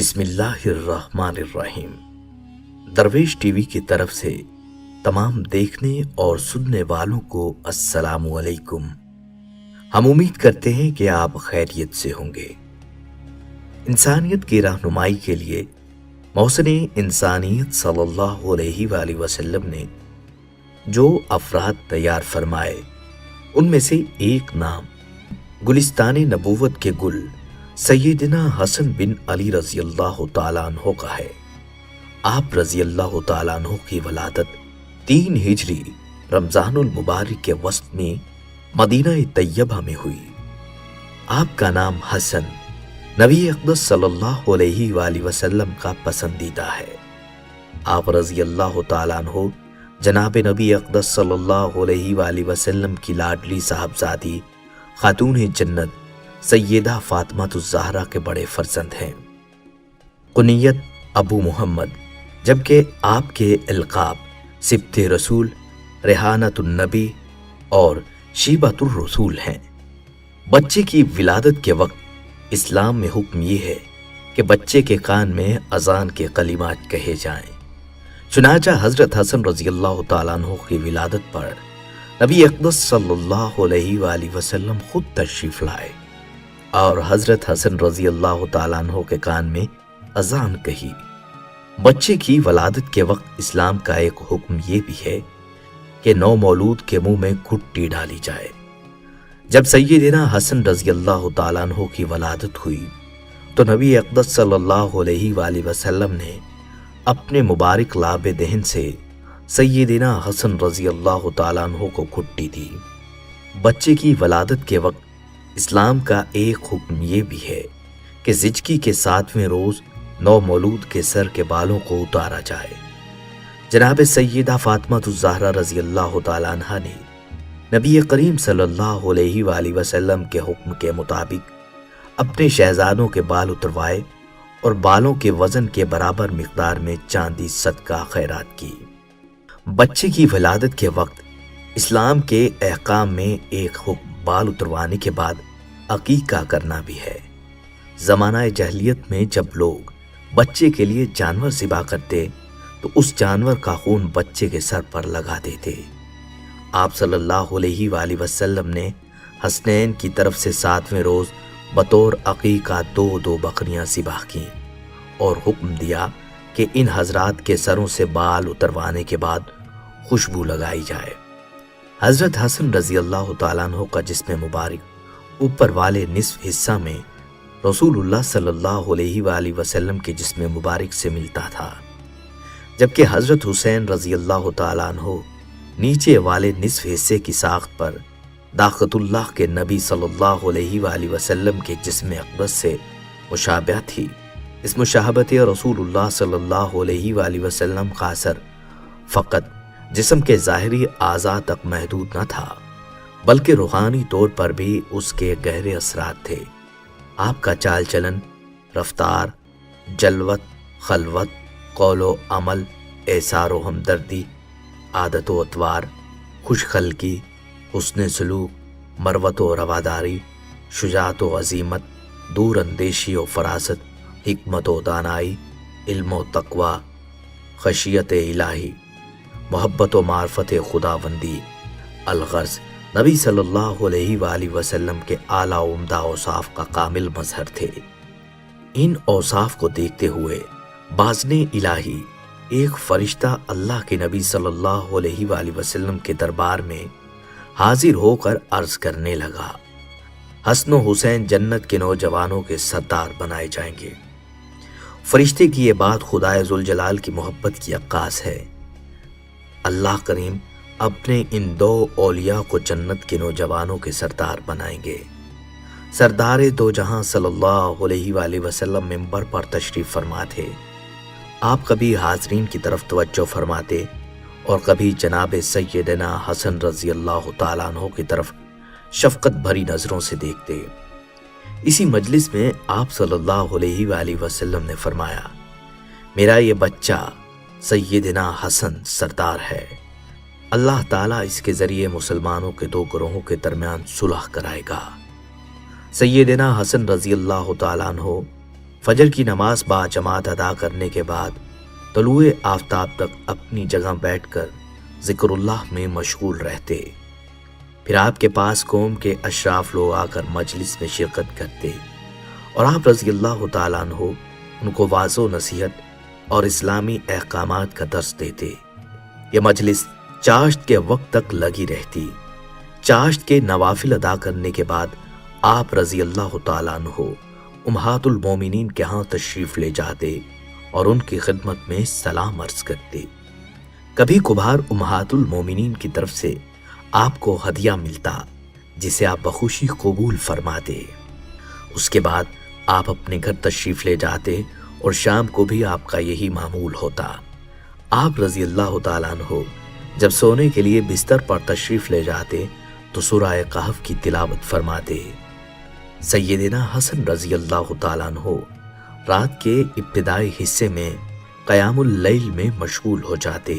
بسم اللہ الرحمن الرحیم۔ درویش ٹی وی کی طرف سے تمام دیکھنے اور سننے والوں کو السلام علیکم۔ ہم امید کرتے ہیں کہ آپ خیریت سے ہوں گے۔ انسانیت کی رہنمائی کے لیے محسن انسانیت صلی اللہ علیہ وآلہ وسلم نے جو افراد تیار فرمائے ان میں سے ایک نام گلستان نبوت کے گل سیدنا حسن بن علی رضی اللہ تعالیٰ عنہ کا ہے۔ آپ رضی اللہ تعالیٰ عنہ کی ولادت 3 ہجری رمضان المبارک کے وسط میں مدینہ طیبہ میں ہوئی۔ آپ کا نام حسن نبی اقدس صلی اللہ علیہ وآلہ وسلم کا پسندیدہ ہے۔ آپ رضی اللہ تعالیٰ عنہ جناب نبی اقدس صلی اللہ علیہ وآلہ وسلم کی لاڈلی صاحبزادی خاتون جنت سیدہ فاطمہ الزہرا کے بڑے فرزند ہیں۔ کنیت ابو محمد، جبکہ آپ کے القاب سبط رسول، ریحانۃ النبی اور شیبۃ الرسول ہیں۔ بچے کی ولادت کے وقت اسلام میں حکم یہ ہے کہ بچے کے کان میں اذان کے کلمات کہے جائیں۔ چنانچہ حضرت حسن رضی اللہ تعالیٰ عنہ کی ولادت پر نبی اقدس صلی اللہ علیہ وآلہ وسلم خود تشریف لائے اور حضرت حسن رضی اللہ تعالیٰ عنہ کے کان میں اذان کہی۔ بچے کی ولادت کے وقت اسلام کا ایک حکم یہ بھی ہے کہ نو مولود کے منہ میں گھٹی ڈالی جائے۔ جب سیدنا حسن رضی اللہ تعالیٰ عنہ کی ولادت ہوئی تو نبی اقدس صلی اللہ علیہ وآلہ وسلم نے اپنے مبارک لاب دہن سے سیدنا حسن رضی اللہ تعالیٰ عنہ کو گھٹی دی۔ بچے کی ولادت کے وقت اسلام کا ایک حکم یہ بھی ہے کہ زچگی کے 7ویں روز نو مولود کے سر کے بالوں کو اتارا جائے۔ جناب سیدہ فاطمہ الزہرا رضی اللہ تعالیٰ عنہا نے نبی کریم صلی اللہ علیہ وآلہ وسلم کے حکم کے مطابق اپنے شہزادوں کے بال اتروائے اور بالوں کے وزن کے برابر مقدار میں چاندی صدقہ خیرات کی۔ بچے کی ولادت کے وقت اسلام کے احکام میں ایک حکم بال اتروانے کے بعد عقیقہ کرنا بھی ہے۔ زمانہ جاہلیت میں جب لوگ بچے کے لیے جانور ذبح کرتے تو اس جانور کا خون بچے کے سر پر لگا دیتے۔ آپ صلی اللہ علیہ وآلہ وسلم نے حسنین کی طرف سے 7ویں روز بطور عقیقہ 2 بکریاں ذبح کیں اور حکم دیا کہ ان حضرات کے سروں سے بال اتروانے کے بعد خوشبو لگائی جائے۔ حضرت حسن رضی اللہ تعالیٰ عنہ کا جسم مبارک اوپر والے نصف حصہ میں رسول اللہ صلی اللہ علیہ وآلہ وسلم کے جسم مبارک سے ملتا تھا، جبکہ حضرت حسین رضی اللہ تعالیٰ عنہ نیچے والے نصف حصے کی ساخت پر داقت اللہ کے نبی صلی اللہ علیہ وآلہ وسلم کے جسم اقدس سے مشابہ تھی۔ اس مشابہت رسول اللہ صلی اللہ علیہ وآلہ وسلم کا اثر فقط جسم کے ظاہری اعضاء تک محدود نہ تھا، بلکہ روحانی طور پر بھی اس کے گہرے اثرات تھے۔ آپ کا چال چلن، رفتار، جلوت، خلوت، قول و عمل، ایثار و ہمدردی، عادت و اطوار، خوش خلقی، حسن سلوک، مروت و رواداری، شجاعت و عزیمت، دور اندیشی و فراست، حکمت و دانائی، علم و تقوی، خشیت الہی، محبت و معرفت خداوندی، الغرض نبی صلی اللہ علیہ وآلہ وسلم کے اعلیٰ و عمدہ اوصاف کا کامل مظہر تھے۔ ان اوصاف کو دیکھتے ہوئے باذن الہی ایک فرشتہ اللہ کے نبی صلی اللہ علیہ وآلہ وسلم کے دربار میں حاضر ہو کر عرض کرنے لگا، حسن و حسین جنت کے نوجوانوں کے سردار بنائے جائیں گے۔ فرشتے کی یہ بات خدائے ذوالجلال کی محبت کی عکاس ہے۔ اللہ کریم اپنے ان 2 اولیاء کو جنت کے نوجوانوں کے سردار بنائیں گے۔ سردار دو جہاں صلی اللہ علیہ وآلہ وسلم منبر پر تشریف فرما تھے۔ آپ کبھی حاضرین کی طرف توجہ فرماتے اور کبھی جناب سیدنا حسن رضی اللہ تعالیٰ عنہ کی طرف شفقت بھری نظروں سے دیکھتے۔ اسی مجلس میں آپ صلی اللہ علیہ وآلہ وسلم نے فرمایا، میرا یہ بچہ سیدنا حسن سردار ہے، اللہ تعالیٰ اس کے ذریعے مسلمانوں کے 2 گروہوں کے درمیان صلح کرائے گا۔ سیدنا حسن رضی اللہ تعالیٰ عنہ فجر کی نماز با جماعت ادا کرنے کے بعد طلوع آفتاب تک اپنی جگہ بیٹھ کر ذکر اللہ میں مشغول رہتے۔ پھر آپ کے پاس قوم کے اشراف لوگ آ کر مجلس میں شرکت کرتے اور آپ رضی اللہ تعالیٰ عنہ ان کو واضح و نصیحت اور اسلامی احکامات کا درس دیتے۔ یہ مجلس چاشت کے وقت تک لگی رہتی۔ چاشت کے نوافل ادا کرنے کے بعد آپ رضی اللہ تعالیٰ عنہ امہات المومنین کے ہاں تشریف لے جاتے اور ان کی خدمت میں سلام عرض کرتے۔ کبھی کبھار امہات المومنین کی طرف سے آپ کو ہدیہ ملتا جسے آپ بخوشی قبول فرماتے۔ اس کے بعد آپ اپنے گھر تشریف لے جاتے اور شام کو بھی آپ کا یہی معمول ہوتا۔ آپ رضی اللہ تعالیٰ عنہ جب سونے کے لیے بستر پر تشریف لے جاتے تو سورہ کہف کی تلاوت فرماتے۔ سیدنا حسن رضی اللہ تعالیٰ عنہ رات کے ابتدائی حصے میں قیام اللیل میں مشغول ہو جاتے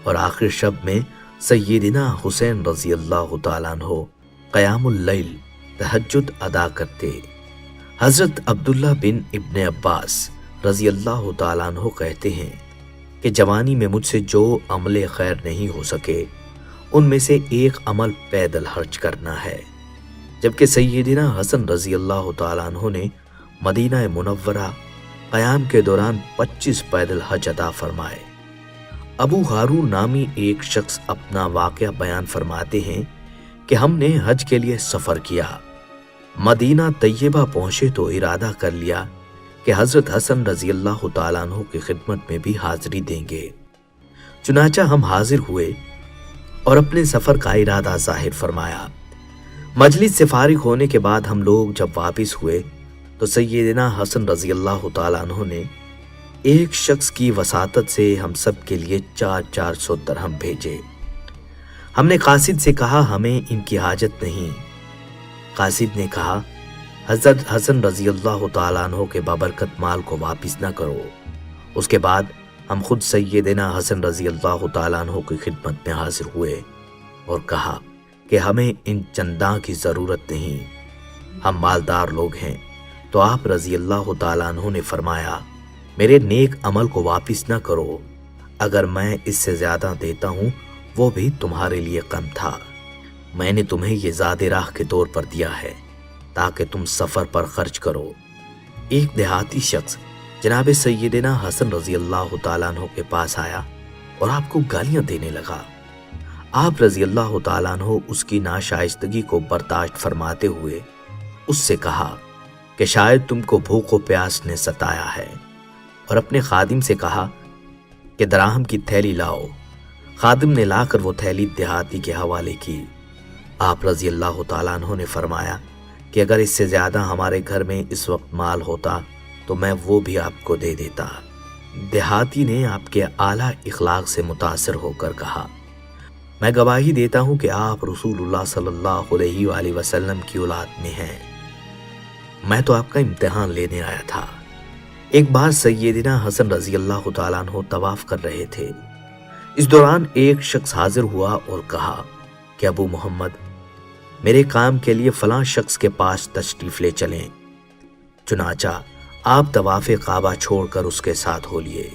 اور آخر شب میں سیدنا حسین رضی اللہ تعالیٰ عنہ قیام اللیل تہجد ادا کرتے۔ حضرت عبداللہ بن ابن عباس رضی اللہ تعالیٰ عنہ کہتے ہیں کہ جوانی میں مجھ سے جو عمل خیر نہیں ہو سکے ان میں سے ایک عمل پیدل حج کرنا ہے، جبکہ سیدنا حسن رضی اللہ تعالیٰ عنہ نے مدینہ منورہ قیام کے دوران 25 پیدل حج ادا فرمائے۔ ابو ہارون نامی ایک شخص اپنا واقعہ بیان فرماتے ہیں کہ ہم نے حج کے لیے سفر کیا، مدینہ طیبہ پہنچے تو ارادہ کر لیا کہ حضرت حسن رضی اللہ تعالیٰ عنہ کی خدمت میں بھی حاضری دیں گے۔ چنانچہ ہم حاضر ہوئے اور اپنے سفر کا ارادہ ظاہر فرمایا۔ مجلس سے فارغ ہونے کے بعد ہم لوگ جب واپس ہوئے تو سیدنا حسن رضی اللہ تعالیٰ عنہ نے ایک شخص کی وساطت سے ہم سب کے لیے 400 درہم بھیجے۔ ہم نے قاصد سے کہا ہمیں ان کی حاجت نہیں۔ قاصد نے کہا حضرت حسن رضی اللہ تعالیٰ عنہ کے بابرکت مال کو واپس نہ کرو۔ اس کے بعد ہم خود سیدنا حسن رضی اللہ تعالیٰ عنہ کی خدمت میں حاضر ہوئے اور کہا کہ ہمیں ان چنداں کی ضرورت نہیں، ہم مالدار لوگ ہیں۔ تو آپ رضی اللہ تعالیٰ عنہ نے فرمایا میرے نیک عمل کو واپس نہ کرو، اگر میں اس سے زیادہ دیتا ہوں وہ بھی تمہارے لیے کم تھا۔ میں نے تمہیں یہ زاد راہ کے طور پر دیا ہے تاکہ تم سفر پر خرچ کرو۔ ایک دیہاتی شخص جناب سیدنا حسن رضی اللہ تعالیٰ عنہ کے پاس آیا اور آپ کو گالیاں دینے لگا۔ آپ رضی اللہ تعالیٰ عنہ اس کی ناشائستگی کو برداشت فرماتے ہوئے اس سے کہا کہ شاید تم کو بھوک و پیاس نے ستایا ہے، اور اپنے خادم سے کہا کہ دراہم کی تھیلی لاؤ۔ خادم نے لا کر وہ تھیلی دیہاتی کے حوالے کی۔ آپ رضی اللہ تعالیٰ عنہ نے فرمایا کہ اگر اس سے زیادہ ہمارے گھر میں اس وقت مال ہوتا تو میں وہ بھی آپ کو دے دیتا۔ دیہاتی نے آپ کے اعلیٰ اخلاق سے متاثر ہو کر کہا میں گواہی دیتا ہوں کہ آپ رسول اللہ صلی اللہ علیہ وآلہ وسلم کی اولاد میں ہیں، میں تو آپ کا امتحان لینے آیا تھا۔ ایک بار سیدنا حسن رضی اللہ تعالیٰ عنہ طواف کر رہے تھے، اس دوران ایک شخص حاضر ہوا اور کہا کہ ابو محمد میرے کام کے لیے فلاں شخص کے پاس تشریف لے چلیں۔ چنانچہ آپ طواف کعبہ چھوڑ کر اس کے ساتھ ہو لیے۔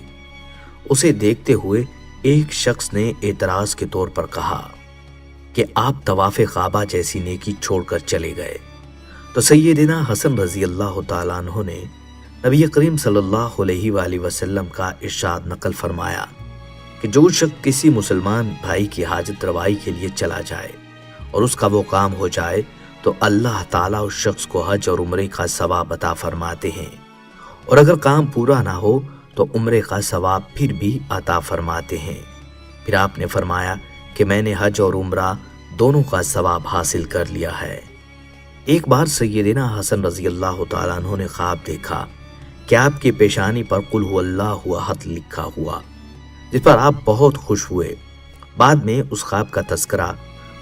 اسے دیکھتے ہوئے ایک شخص نے اعتراض کے طور پر کہا کہ آپ طواف کعبہ جیسی نیکی چھوڑ کر چلے گئے۔ تو سیدنا حسن رضی اللہ تعالیٰ عنہ نے نبی کریم صلی اللہ علیہ وآلہ وسلم کا ارشاد نقل فرمایا کہ جو شخص کسی مسلمان بھائی کی حاجت روائی کے لیے چلا جائے اور اس کا وہ کام ہو جائے تو اللہ تعالیٰ اس شخص کو حج اور عمرے کا ثواب عطا فرماتے ہیں، اور اگر کام پورا نہ ہو تو عمرے کا ثواب پھر بھی عطا فرماتے ہیں۔ پھر آپ نے فرمایا کہ میں نے حج اور عمرہ دونوں کا ثواب حاصل کر لیا ہے۔ ایک بار سیدنا حسن رضی اللہ تعالیٰ عنہ نے خواب دیکھا کہ آپ کی پیشانی پر قل هو اللہ احد لکھا ہوا، جس پر آپ بہت خوش ہوئے۔ بعد میں اس خواب کا تذکرہ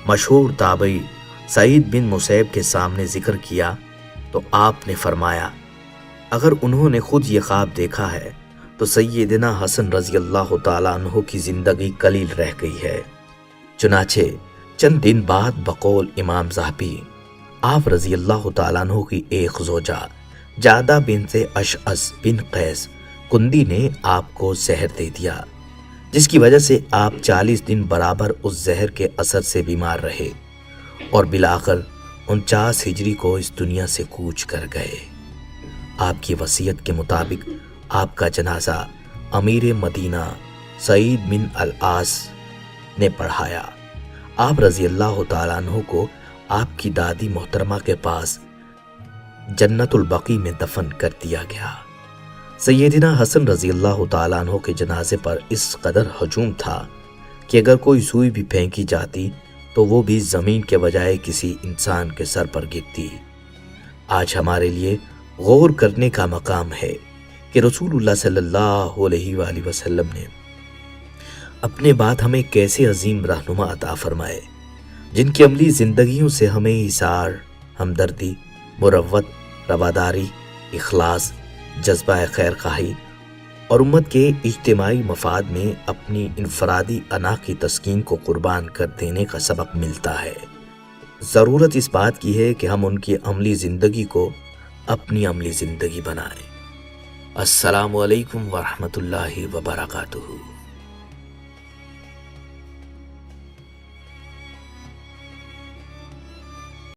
مشہور تابعی سعید بن مسیب کے سامنے ذکر کیا تو آپ نے فرمایا اگر انہوں نے خود یہ خواب دیکھا ہے تو سیدنا حسن رضی اللہ تعالیٰ عنہ کی زندگی قلیل رہ گئی ہے۔ چنانچہ چند دن بعد بقول امام ذہبی آپ رضی اللہ تعالیٰ عنہ کی ایک زوجہ جادہ بنت اشعث بن قیس کندی نے آپ کو زہر دے دیا، جس کی وجہ سے آپ 40 دن برابر اس زہر کے اثر سے بیمار رہے اور بالآخر 49 ہجری کو اس دنیا سے کوچ کر گئے۔ آپ کی وصیت کے مطابق آپ کا جنازہ امیر مدینہ سعید بن العاص نے پڑھایا۔ آپ رضی اللہ تعالیٰ عنہ کو آپ کی دادی محترمہ کے پاس جنت البقیع میں دفن کر دیا گیا۔ سیدنا حسن رضی اللہ تعالیٰ عنہ کے جنازے پر اس قدر ہجوم تھا کہ اگر کوئی سوئی بھی پھینکی جاتی تو وہ بھی زمین کے بجائے کسی انسان کے سر پر گرتی۔ آج ہمارے لیے غور کرنے کا مقام ہے کہ رسول اللہ صلی اللہ علیہ وآلہ وسلم نے اپنے بعد ہمیں کیسے عظیم رہنما عطا فرمائے، جن کی عملی زندگیوں سے ہمیں ایثار، ہمدردی، مروت، رواداری، اخلاص، جذبہ خیر خواہی اور امت کے اجتماعی مفاد میں اپنی انفرادی انا کی تسکین کو قربان کر دینے کا سبق ملتا ہے۔ ضرورت اس بات کی ہے کہ ہم ان کی عملی زندگی کو اپنی عملی زندگی بنائیں۔ السلام علیکم ورحمۃ اللہ وبرکاتہ۔